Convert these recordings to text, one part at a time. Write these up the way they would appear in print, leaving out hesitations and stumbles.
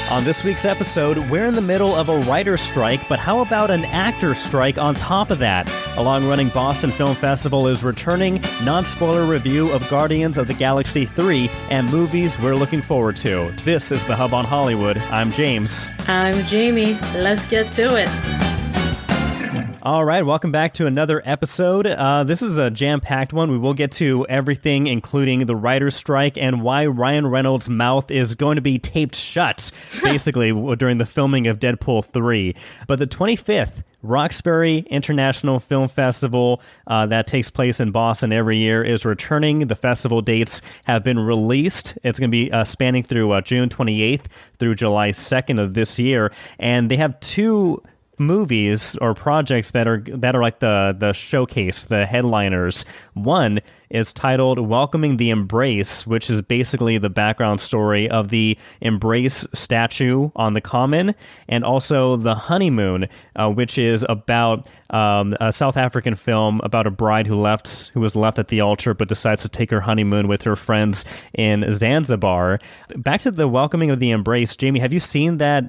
On this week's episode, we're in the middle of a writer's strike, but how about an actor's strike on top of that? A long-running Boston Film Festival is returning, non-spoiler review of Guardians of the Galaxy 3, and movies we're looking forward to. This is The Hub on Hollywood. I'm James. I'm Jamie. Let's get to it. All right, welcome back to another episode. This is a jam-packed one. We will get to everything, including the writer's strike and why Ryan Reynolds' mouth is going to be taped shut, basically, during the filming of Deadpool 3. But the 25th Roxbury International Film Festival that takes place in Boston every year is returning. The festival dates have been released. It's going to be spanning through June 28th through July 2nd of this year. And they have two movies or projects that are like the showcase, the headliners. One is titled Welcoming the Embrace, which is basically the background story of the Embrace statue on the Common, and also The Honeymoon, which is about a South African film about a bride who was left at the altar but decides to take her honeymoon with her friends in Zanzibar. Back to the Welcoming of the Embrace, Jamie, have you seen the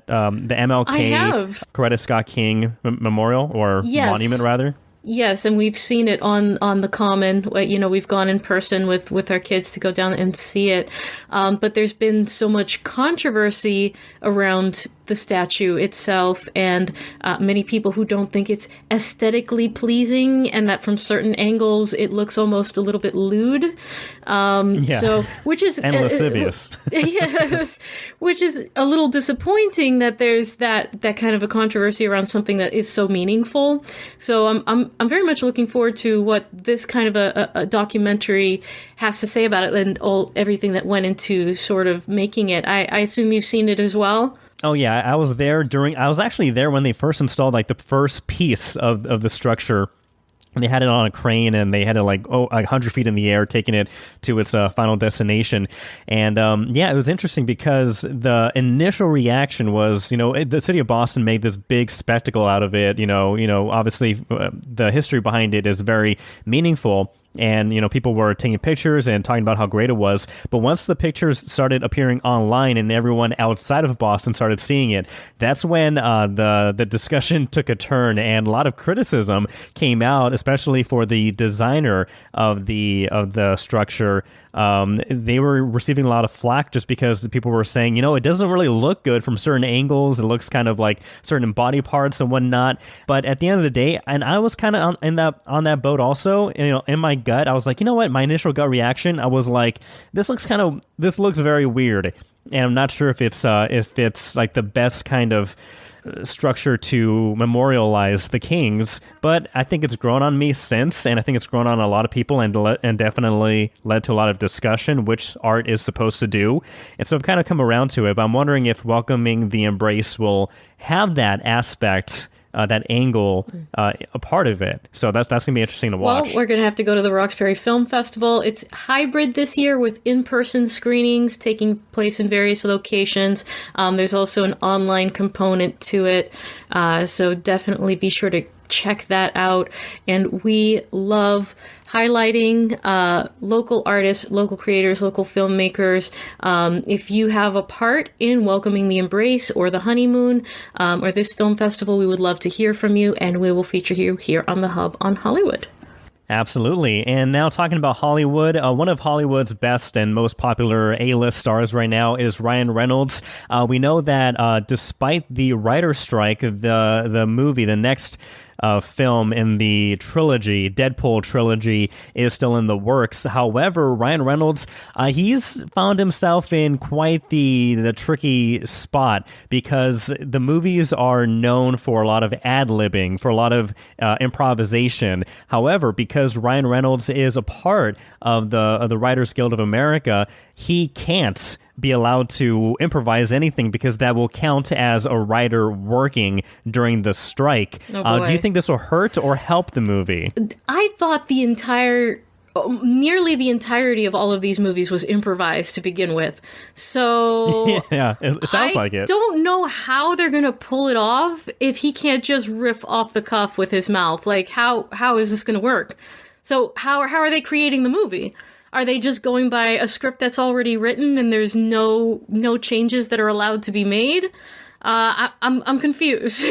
MLK Coretta Scott King Memorial or Monument rather? Yes, and we've seen it on the Common. You know, we've gone in person with our kids to go down and see it. But there's been so much controversy around the statue itself, and many people who don't think it's aesthetically pleasing, and that from certain angles it looks almost a little bit lewd. So, which is and lascivious. Yes, which is a little disappointing that there's that kind of a controversy around something that is so meaningful. So I'm very much looking forward to what this kind of a documentary has to say about it, and everything that went into sort of making it. I assume you've seen it as well. Oh yeah, I was actually there when they first installed like the first piece of the structure. And they had it on a crane, and they had it 100 feet in the air, taking it to its final destination. And it was interesting because the initial reaction was, the city of Boston made this big spectacle out of it. Obviously the history behind it is very meaningful. And, people were taking pictures and talking about how great it was. But once the pictures started appearing online and everyone outside of Boston started seeing it, that's when the discussion took a turn, and a lot of criticism came out, especially for the designer of the structure. They were receiving a lot of flack just because the people were saying, it doesn't really look good from certain angles. It looks kind of like certain body parts and whatnot. But at the end of the day, and I was kind of on that boat also, in my gut, I was like, you know what? My initial gut reaction, I was like, this looks very weird. And I'm not sure if it's like the best kind of structure to memorialize the Kings, but I think it's grown on me since, and I think it's grown on a lot of people, and definitely led to a lot of discussion, which art is supposed to do. And so I've kind of come around to it, but I'm wondering if Welcoming the Embrace will have that aspect, that angle, a part of it. So that's going to be interesting to watch. Well, we're going to have to go to the Roxbury Film Festival. It's hybrid this year with in-person screenings taking place in various locations. There's also an online component to it. So definitely be sure to check that out. And we love highlighting local artists, local creators, local filmmakers. If you have a part in Welcoming the Embrace or The Honeymoon or this film festival, we would love to hear from you, and we will feature you here on The Hub on Hollywood. Absolutely. And now talking about Hollywood, one of Hollywood's best and most popular A-list stars right now is Ryan Reynolds. We know that despite the writer's strike, the movie, the next film in the trilogy, Deadpool trilogy, is still in the works. However, Ryan Reynolds, he's found himself in quite the tricky spot, because the movies are known for a lot of ad-libbing, for a lot of improvisation. However, because Ryan Reynolds is a part of the Writers Guild of America, he can't be allowed to improvise anything, because that will count as a writer working during the strike. Do you think this will hurt or help the movie? I thought nearly the entirety of all of these movies was improvised to begin with. So yeah, it sounds like it. I don't know how they're going to pull it off if he can't just riff off the cuff with his mouth. Like, how is this going to work? So how are they creating the movie? Are they just going by a script that's already written and there's no changes that are allowed to be made? I'm confused.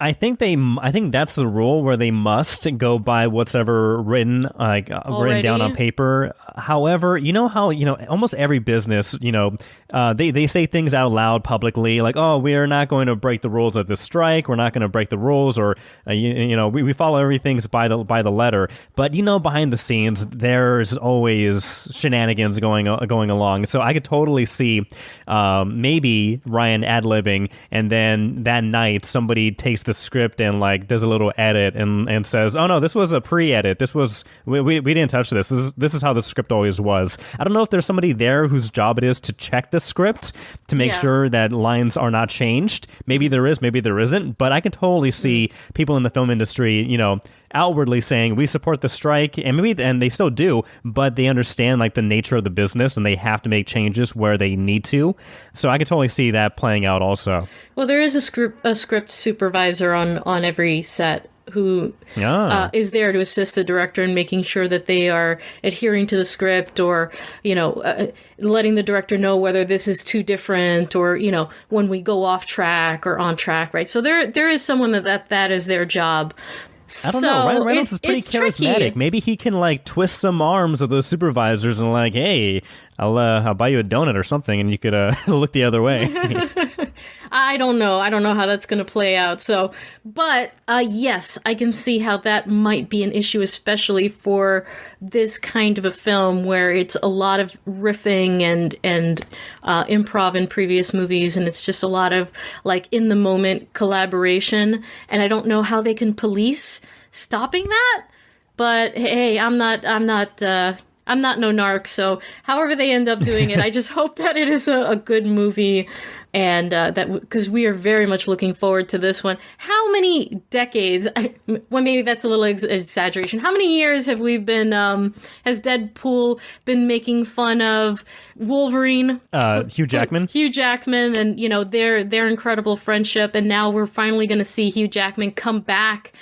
I think that's the rule, where they must go by what's ever written, written down on paper. However, you know how, almost every business, they say things out loud publicly, like, oh, we are not going to break the rules of this strike. We're not going to break the rules, or, we follow everything by the letter. But, behind the scenes, there's always shenanigans going along. So I could totally see maybe Ryan ad-libbing, and then that night somebody takes the script and like does a little edit and says, oh no, this was a pre-edit, this was we didn't touch this is how the script always was. I don't know if there's somebody there whose job it is to check the script to make sure that lines are not changed. Maybe there is, maybe there isn't, but I can totally see people in the film industry outwardly saying we support the strike, and they still do, but they understand like the nature of the business and they have to make changes where they need to. So I can totally see that playing out also. Well, there is a script supervisor on every set who is there to assist the director in making sure that they are adhering to the script, or letting the director know whether this is too different, or when we go off track or on track, right? So there is someone that is their job. I don't know. Ryan Reynolds is pretty charismatic. Tricky. Maybe he can like twist some arms of those supervisors and like, hey, I'll buy you a donut or something, and you could look the other way. I don't know how that's going to play out. So, but yes, I can see how that might be an issue, especially for this kind of a film where it's a lot of riffing and improv in previous movies, and it's just a lot of like in the moment collaboration. And I don't know how they can police stopping that. But hey, I'm not no narc, so however they end up doing it, I just hope that it is a good movie, and because we are very much looking forward to this one. How many decades, well, maybe that's a little exaggeration, how many years have we been, has Deadpool been making fun of Wolverine? Hugh Jackman? Hugh Jackman, and, their incredible friendship, and now we're finally going to see Hugh Jackman come back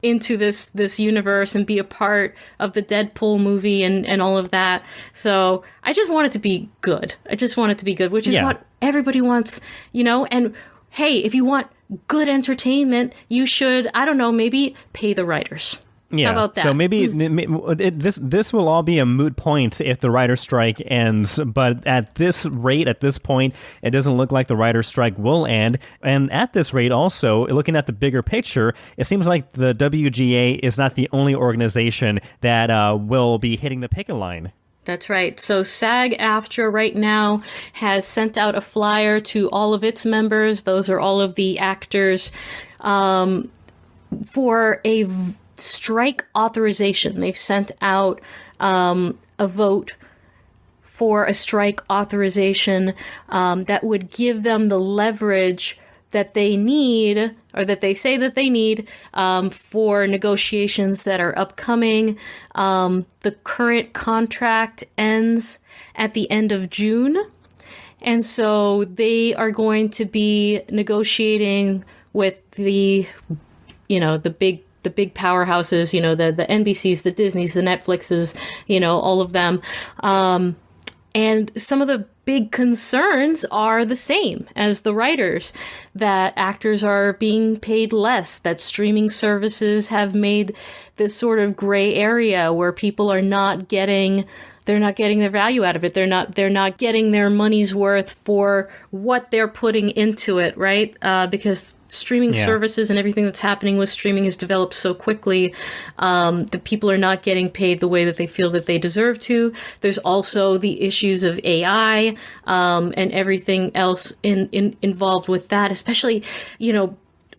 into this universe and be a part of the Deadpool movie and all of that. So I just want it to be good. Which is what everybody wants, and hey, if you want good entertainment, you should, I don't know, maybe pay the writers. Yeah. How about that? So maybe this will all be a moot point if the writer's strike ends. But at this rate, at this point, it doesn't look like the writer's strike will end. And at this rate, also, looking at the bigger picture, it seems like the WGA is not the only organization that will be hitting the picket line. That's right. So SAG-AFTRA right now has sent out a flyer to all of its members. Those are all of the actors, for a strike authorization. They've sent out a vote for a strike authorization that would give them the leverage that they need, or that they say that they need, for negotiations that are upcoming. The current contract ends at the end of June, and so they are going to be negotiating with the big powerhouses, the NBCs, the Disneys, the Netflixes, all of them. And some of the big concerns are the same as the writers, that actors are being paid less, that streaming services have made this sort of gray area where people are not getting their value out of it. They're not getting their money's worth for what they're putting into it, right? Because streaming services and everything that's happening with streaming has developed so quickly that people are not getting paid the way that they feel that they deserve to. There's also the issues of AI and everything else involved with that, especially,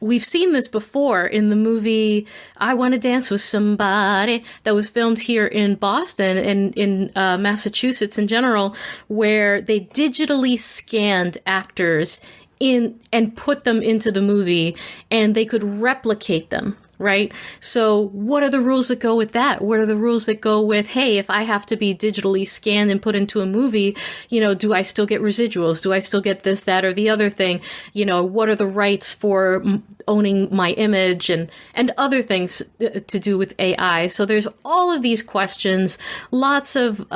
we've seen this before in the movie I Want to Dance with Somebody that was filmed here in Boston and in Massachusetts in general, where they digitally scanned actors in and put them into the movie, and they could replicate them. Right? So what are the rules that go with that? What are the rules that go with, hey, if I have to be digitally scanned and put into a movie, do I still get residuals? Do I still get this, that, or the other thing? What are the rights for owning my image and other things to do with AI? So there's all of these questions, lots of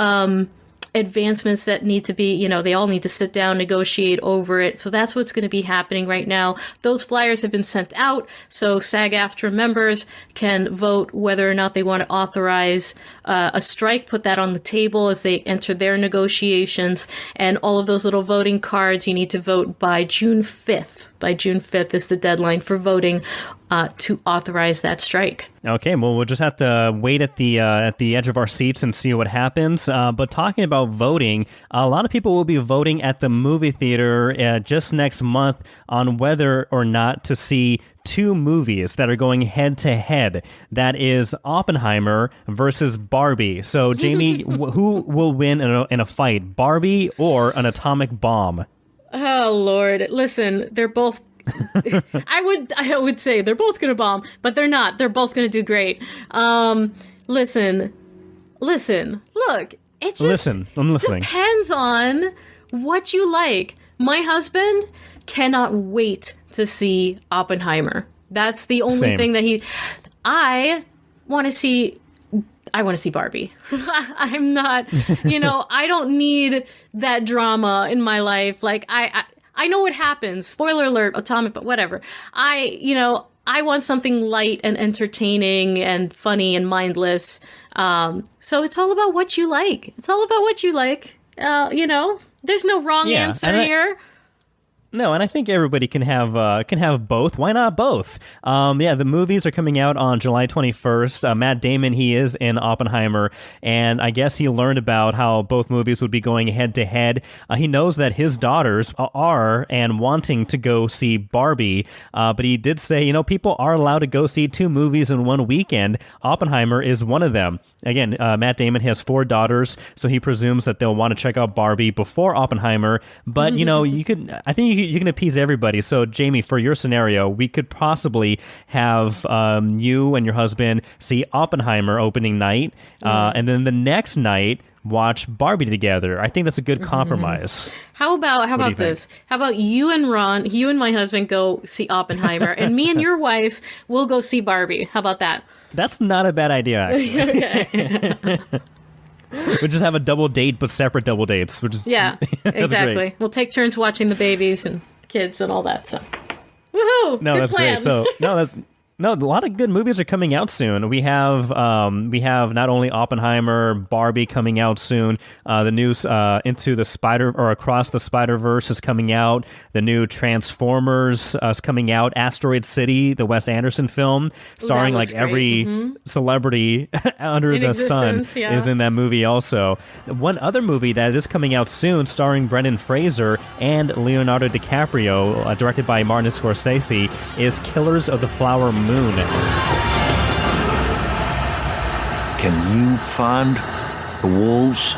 advancements that need to be, they all need to sit down, negotiate over it. So that's what's going to be happening right now. Those flyers have been sent out, so SAG-AFTRA members can vote whether or not they want to authorize a strike, put that on the table as they enter their negotiations. And all of those little voting cards, you need to vote by June 5th. By June 5th is the deadline for voting to authorize that strike. Okay, well, we'll just have to wait at the edge of our seats and see what happens. But talking about voting, a lot of people will be voting at the movie theater just next month on whether or not to see two movies that are going head to head. That is Oppenheimer versus Barbie. So, Jamie, who will win in a fight, Barbie or an atomic bomb? Oh, Lord. Listen, they're both... I would say they're both going to bomb, but they're not. They're both going to do great. Listen. Look, it just I'm listening. Depends on what you like. My husband cannot wait to see Oppenheimer. That's the only thing that I want to see Barbie. I'm not, I don't need that drama in my life. Like, I know what happens. Spoiler alert, atomic, but whatever. I want something light and entertaining and funny and mindless. So it's all about what you like. There's no wrong answer here. No, and I think everybody can have both. Why not both? The movies are coming out on July 21st. Matt Damon, he is in Oppenheimer, and I guess he learned about how both movies would be going head to head. He knows that his daughters are and wanting to go see Barbie, but he did say, people are allowed to go see two movies in one weekend. Oppenheimer is one of them. Again, Matt Damon has 4 daughters, so he presumes that they'll want to check out Barbie before Oppenheimer. But I think you can appease everybody. So, Jamie, for your scenario, we could possibly have you and your husband see Oppenheimer opening night, and then the next night watch Barbie together. I think that's a good compromise. How about this? How about you and my husband go see Oppenheimer, and me and your wife will go see Barbie? How about that? That's not a bad idea, actually. Okay. We'll just have a double date, but separate double dates. Exactly. Great. We'll take turns watching the babies and kids and all that stuff. Woohoo! No, good that's plan. great. So, a lot of good movies are coming out soon. We have not only Oppenheimer, Barbie coming out soon. The new Across the Spider-Verse is coming out. The new Transformers is coming out. Asteroid City, the Wes Anderson film, starring every celebrity under the sun is in that movie also. One other movie that is coming out soon, starring Brendan Fraser and Leonardo DiCaprio, directed by Martin Scorsese, is Killers of the Flower Moon. Can you find the wolves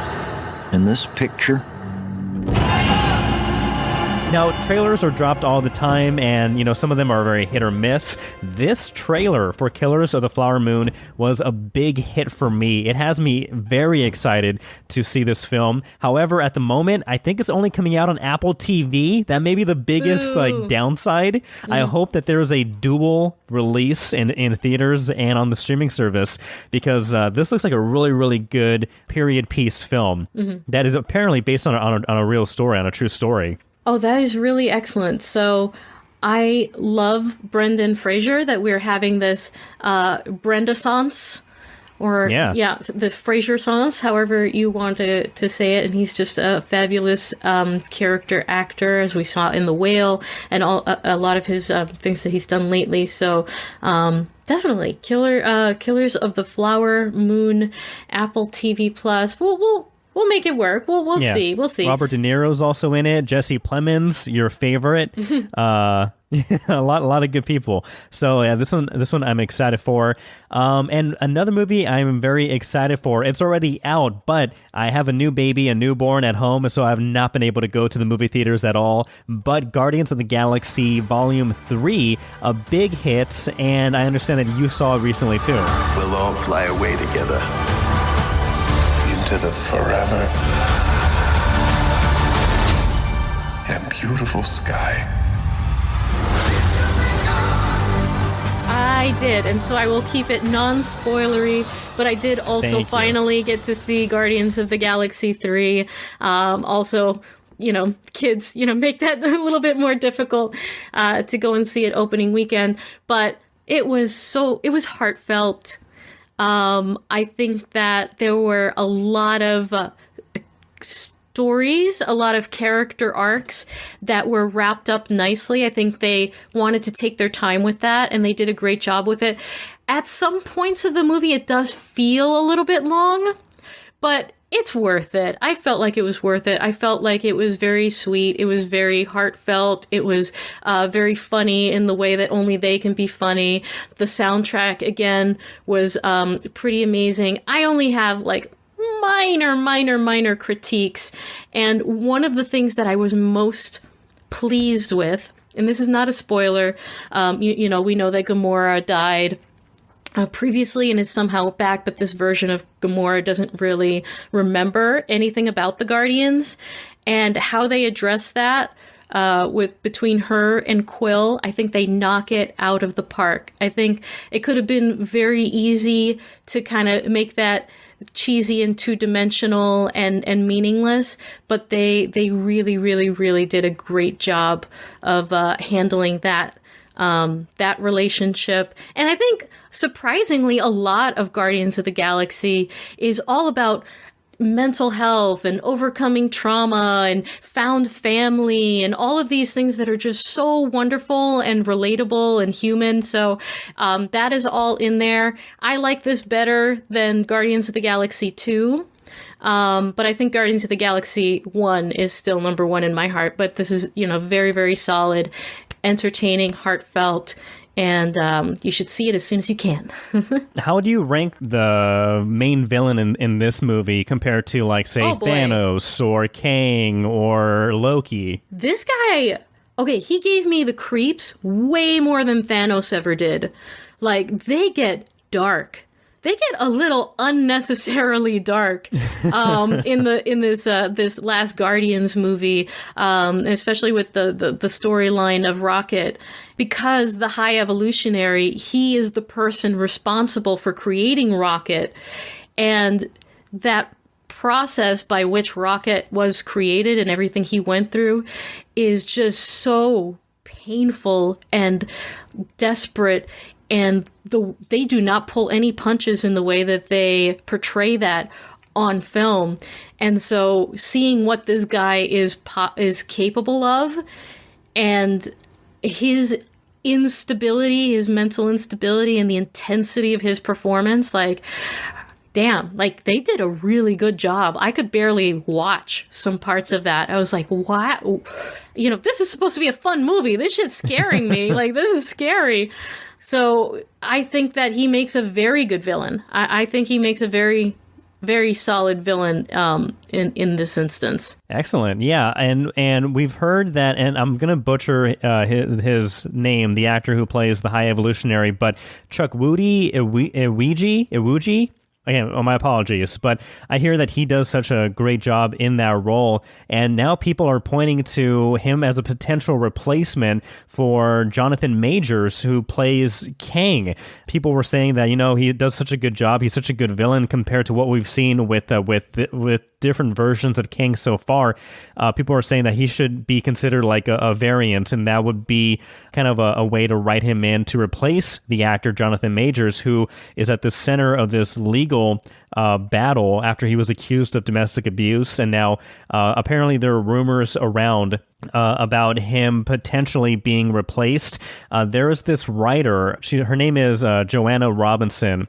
in this picture? Now, trailers are dropped all the time, and, some of them are very hit or miss. This trailer for Killers of the Flower Moon was a big hit for me. It has me very excited to see this film. However, at the moment, I think it's only coming out on Apple TV. That may be the biggest downside. I hope that there is a dual release in theaters and on the streaming service, because this looks like a really, really good period piece film that is apparently based on a real story, on a true story. Oh, that is really excellent. So I love Brendan Fraser, that we're having this Brenda-sance, or the Fraser-sance, however you want to say it. And he's just a fabulous character actor, as we saw in The Whale and a lot of his things that he's done lately. So definitely Killers of the Flower Moon, Apple TV Plus. We'll make it work. We'll see. We'll see. Robert De Niro's also in it. Jesse Plemons, your favorite. a lot of good people. So yeah, this one I'm excited for. And another movie I'm very excited for. It's already out, but I have a new baby, a newborn at home, so I've not been able to go to the movie theaters at all. But Guardians of the Galaxy Volume 3, a big hit, and I understand that you saw it recently too. We'll all fly away together into the forever and beautiful sky. I did, and so I will keep it non-spoilery, but I did also finally get to see Guardians of the Galaxy 3. Also, kids, make that a little bit more difficult to go and see it opening weekend, but it was heartfelt. I think that there were a lot of stories, a lot of character arcs that were wrapped up nicely. I think they wanted to take their time with that, and they did a great job with it. At some points of the movie, it does feel a little bit long, but it's worth it. I felt like it was worth it. I felt like it was very sweet. It was very heartfelt. It was very funny in the way that only they can be funny. The soundtrack, again, was pretty amazing. I only have minor critiques. And one of the things that I was most pleased with, and this is not a spoiler, we know that Gamora died previously and is somehow back, but this version of Gamora doesn't really remember anything about the Guardians, and how they address that between her and Quill. I think they knock it out of the park. I think it could have been very easy to kind of make that cheesy and two-dimensional and meaningless, but they really did a great job of handling that relationship. And I think surprisingly a lot of Guardians of the Galaxy is all about mental health and overcoming trauma and found family and all of these things that are just so wonderful and relatable and human. So that is all in there. I like this better than Guardians of the Galaxy 2. But I think Guardians of the Galaxy 1 is still number one in my heart. But this is, very, very solid, entertaining, heartfelt, and you should see it as soon as you can. How do you rank the main villain in this movie compared to, Thanos or Kang or Loki? This guy, okay, he gave me the creeps way more than Thanos ever did. They get dark. They get a little unnecessarily dark in this last Guardians movie, especially with the storyline of Rocket, because the High Evolutionary, he is the person responsible for creating Rocket, and that process by which Rocket was created and everything he went through is just so painful and desperate. And they do not pull any punches in the way that they portray that on film. And so seeing what this guy is capable of, and his instability, his mental instability, and the intensity of his performance, damn, they did a really good job. I could barely watch some parts of that. I was like, what? This is supposed to be a fun movie. This shit's scaring me. This is scary. So I think that he makes a very good villain. I think he makes a very, very solid villain in this instance. Excellent. Yeah. And we've heard that, and I'm going to butcher his name, the actor who plays the High Evolutionary, but Chukwudi Iwuji? Again, my apologies, but I hear that he does such a great job in that role, and now people are pointing to him as a potential replacement for Jonathan Majors, who plays Kang. People were saying that, he does such a good job, he's such a good villain compared to what we've seen with different versions of Kang so far. People are saying that he should be considered like a variant, and that would be kind of a way to write him in to replace the actor Jonathan Majors, who is at the center of this legal battle after he was accused of domestic abuse. And now apparently there are rumors around about him potentially being replaced. There is this writer. Her name is Joanna Robinson.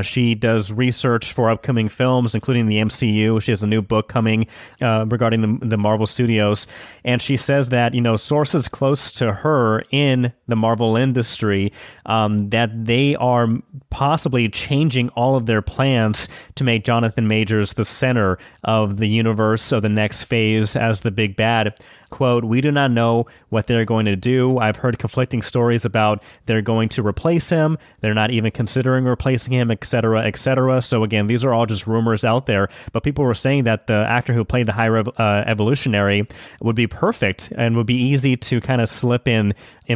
She does research for upcoming films, including the MCU. She has a new book coming regarding the Marvel Studios. And she says that, sources close to her in the Marvel industry, that they are possibly changing all of their plans to make Jonathan Majors the center of the universe of the next phase as the big bad. Quote, "We do not know what they're going to do. I've heard conflicting stories about they're going to replace him. They're not even considering replacing him, etc., etc." So again, these are all just rumors out there. But people were saying that the actor who played the High Evolutionary would be perfect and would be easy to kind of slip in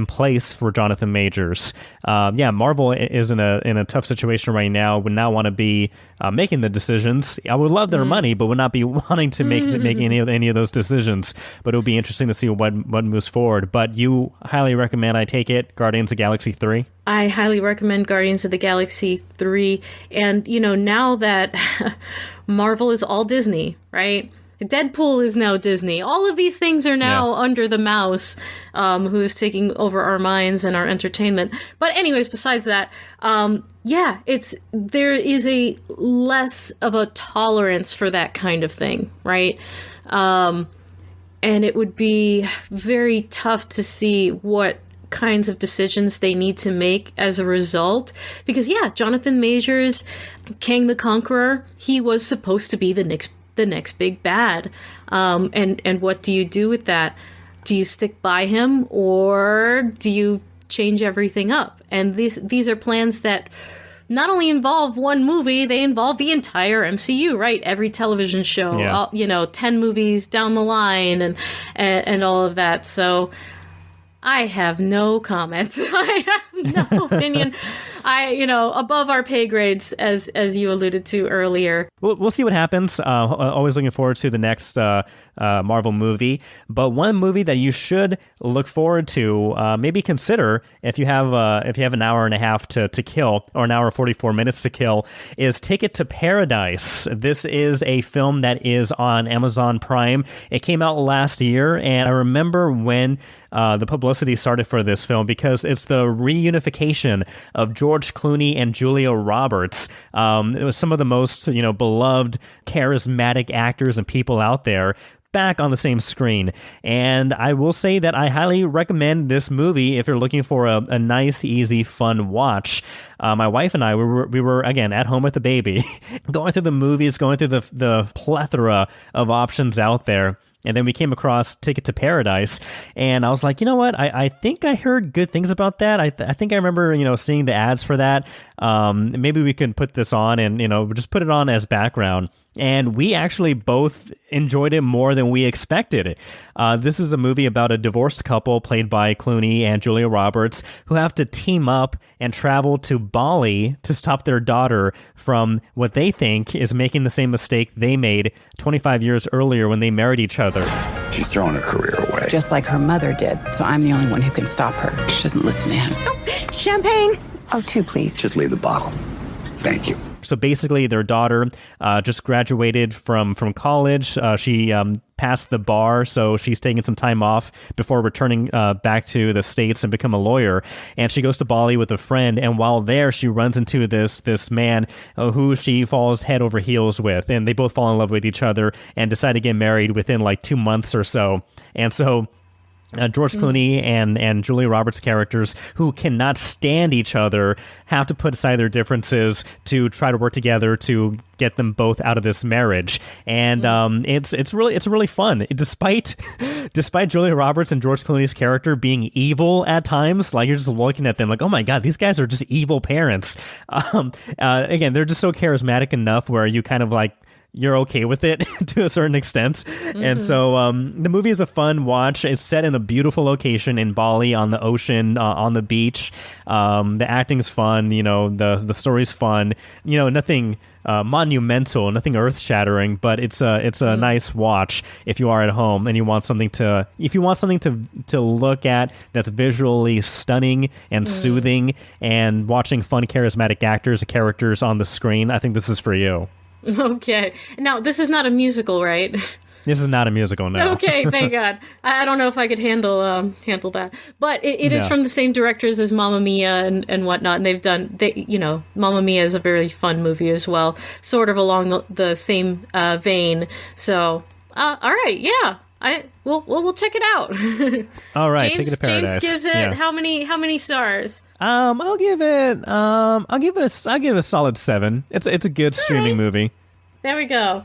place for Jonathan Majors. Marvel is in a tough situation right now. Would not want to be making the decisions. I would love their money, but would not be wanting to make any of those decisions. But it would be interesting to see what moves forward. But you highly recommend, I take it, Guardians of the Galaxy 3? I highly recommend Guardians of the Galaxy 3. And, now that Marvel is all Disney, right? Deadpool is now Disney. All of these things are now under the mouse, who is taking over our minds and our entertainment. But anyways, besides that, there is a less of a tolerance for that kind of thing, right? And it would be very tough to see what kinds of decisions they need to make as a result. Because, Jonathan Majors, Kang the Conqueror, he was supposed to be the next big bad. And what do you do with that? Do you stick by him, or do you change everything up? And these are plans that not only involve one movie, they involve the entire MCU, right? Every television show, 10 movies down the line and all of that. So I have no comment. I have no opinion. Above our pay grades, as you alluded to earlier. We'll see what happens. Always looking forward to the next Marvel movie. But one movie that you should look forward to, maybe consider if you have an hour and a half to kill, or an hour and 44 minutes to kill, is Ticket to Paradise. This is a film that is on Amazon Prime. It came out last year, and I remember when the publicity started for this film, because it's the reunification of George Clooney and Julia Roberts. It was some of the most, beloved, charismatic actors and people out there back on the same screen. And I will say that I highly recommend this movie if you're looking for a nice, easy, fun watch. My wife and I, we were again at home with the baby, going through the movies, going through the plethora of options out there. And then we came across Ticket to Paradise, and I was like, you know what? I think I heard good things about that. I think I remember, seeing the ads for that. Maybe we can put this on and, just put it on as background. And we actually both enjoyed it more than we expected. This is a movie about a divorced couple played by Clooney and Julia Roberts who have to team up and travel to Bali to stop their daughter from what they think is making the same mistake they made 25 years earlier when they married each other. She's throwing her career away. Just like her mother did. So I'm the only one who can stop her. She doesn't listen to him. Oh, champagne. Oh, 2, please. Just leave the bottle. Thank you. So basically, their daughter just graduated from college. She passed the bar, so she's taking some time off before returning back to the States and become a lawyer. And she goes to Bali with a friend, and while there, she runs into this man who she falls head over heels with, and they both fall in love with each other and decide to get married within like 2 months or so. And so George Clooney and Julia Roberts' characters, who cannot stand each other, have to put aside their differences to try to work together to get them both out of this marriage. And it's really fun. Despite Julia Roberts and George Clooney's character being evil at times, like you're just looking at them like, oh my god, these guys are just evil parents. Again, they're just so charismatic enough where you kind of like, you're okay with it to a certain extent. And so the movie is a fun watch. It's set in a beautiful location in Bali on the ocean, on the beach. The acting's fun, the story's fun, nothing monumental, nothing earth-shattering, but it's a nice watch if you are at home and you want something to look at that's visually stunning and soothing, and watching fun, charismatic actors and characters on the screen. I think this is for you. Okay. Now, this is not a musical, right? This is not a musical, no. Okay, thank God. I don't know if I could handle that, but it is from the same directors as Mamma Mia and whatnot, and Mamma Mia is a very fun movie as well, sort of along the same vein. So, all right, yeah, we'll check it out. All right, James, Ticket to Paradise. James gives it how many stars? I'll give it a solid 7. It's a good streaming movie. There we go.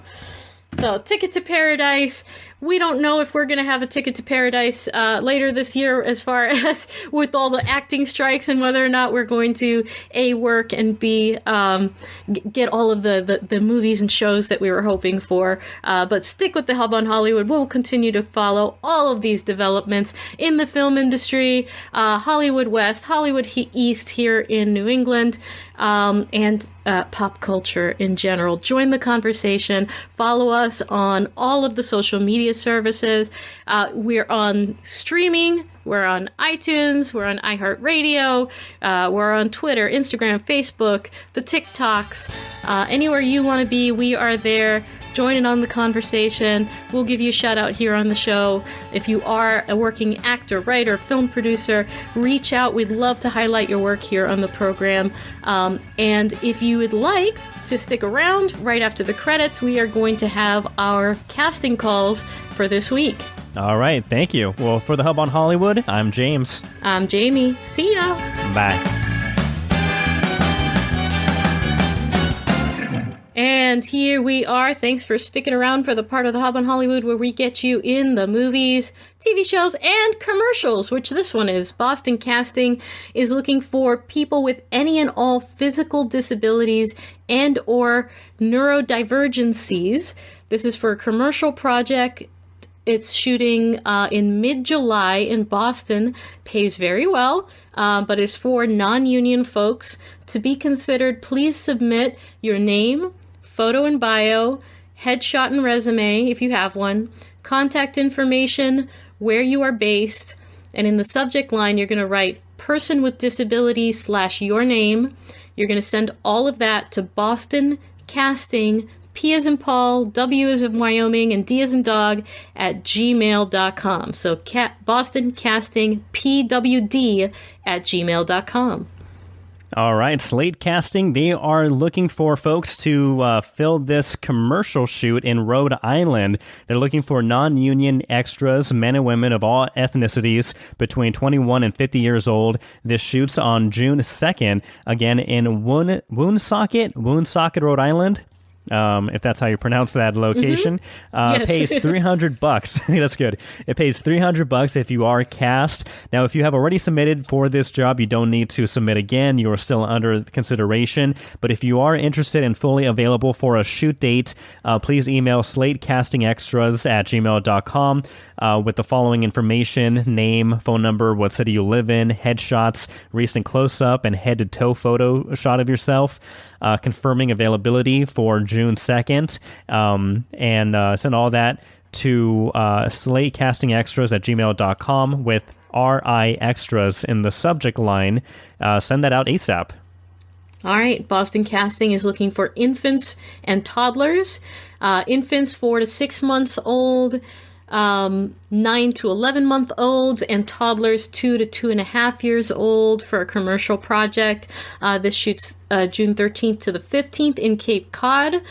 So, Ticket to Paradise. We don't know if we're going to have a Ticket to Paradise later this year, as far as with all the acting strikes, and whether or not we're going to A, work, and B, get all of the movies and shows that we were hoping for. But stick with the Hub on Hollywood. We'll continue to follow all of these developments in the film industry, Hollywood West, Hollywood East here in New England, and pop culture in general. Join the conversation. Follow us on all of the social media services. We're on streaming. We're on iTunes. We're on iHeartRadio. We're on Twitter, Instagram, Facebook, the TikToks. Anywhere you want to be, we are there. Join in on the conversation. We'll give you a shout out here on the show. If you are a working actor, writer, film producer, reach out. We'd love to highlight your work here on the program. And if you would like to stick around right after the credits, we are going to have our casting calls for this week. All right, thank you. Well, for the Hub on Hollywood, I'm James. I'm Jamie. See ya. Bye. And here we are. Thanks for sticking around for the part of the Hub on Hollywood where we get you in the movies, TV shows, and commercials, which this one is. Boston Casting is looking for people with any and all physical disabilities and or neurodivergencies. This is for a commercial project. It's shooting in mid-July in Boston. Pays very well, but it's for non-union folks. To be considered, please submit your name, photo and bio, headshot and resume, if you have one, contact information, where you are based, and in the subject line, you're going to write person with disability / your name. You're going to send all of that to Boston Casting, P as in Paul, W as in Wyoming, and D as in dog at gmail.com. So Boston Casting, PWD at gmail.com. All right, Slate Casting, they are looking for folks to fill this commercial shoot in Rhode Island. They're looking for non-union extras, men and women of all ethnicities between 21 and 50 years old. This shoots on June 2nd, again in Woonsocket, Rhode Island. If that's how you pronounce that location. Yes. Pays $300. That's good. It pays $300 if you are cast. Now, if you have already submitted for this job, you don't need to submit again. You are still under consideration. But if you are interested and fully available for a shoot date, please email slatecastingextras@gmail.com with the following information: name, phone number, what city you live in, headshots, recent close-up, and head-to-toe photo shot of yourself. Confirming availability for June 2nd, and send all that to slatecastingextras@gmail.com with RI extras in the subject line. Send that out ASAP. All right, Boston Casting is looking for infants and toddlers. Infants 4 to 6 months old, 9 to 11 month olds, and toddlers 2 to 2.5 years old for a commercial project. This shoots June 13th to the 15th in Cape Cod,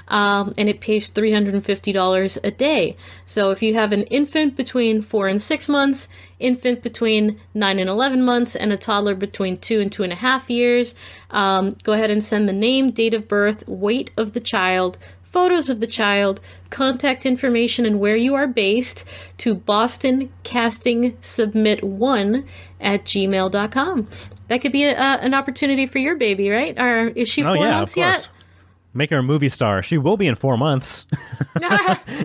and it pays $350 a day. So if you have an infant between 4 and 6 months, infant between 9 and 11 months, and a toddler between 2 and 2.5 years, go ahead and send the name, date of birth, weight of the child, photos of the child, contact information, and where you are based to Boston Casting Submit 1 at gmail.com. That could be an opportunity for your baby, right? Or is she 4 months yet? Make her a movie star. She will be in 4 months.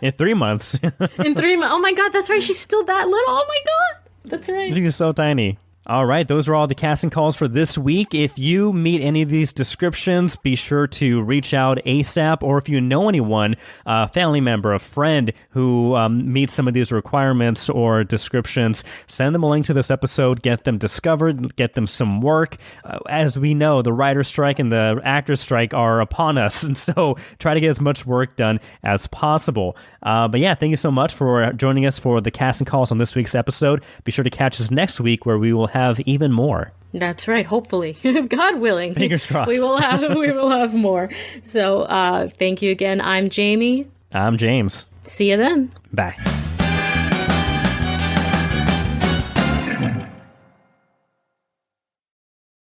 In 3 months. In 3 months. Oh my God, that's right. She's still that little. Oh my God. That's right. She's so tiny. All right, those are all the casting calls for this week. If you meet any of these descriptions, be sure to reach out ASAP, or if you know anyone, a family member, a friend who meets some of these requirements or descriptions, send them a link to this episode, get them discovered, get them some work. As we know, the writer's strike and the actor's strike are upon us, and so try to get as much work done as possible. But yeah, thank you so much for joining us for the casting calls on this week's episode. Be sure to catch us next week where we will have even more. That's right. Hopefully, God willing, fingers crossed. We will have more. So, thank you again. I'm Jamie. I'm James. See you then. Bye.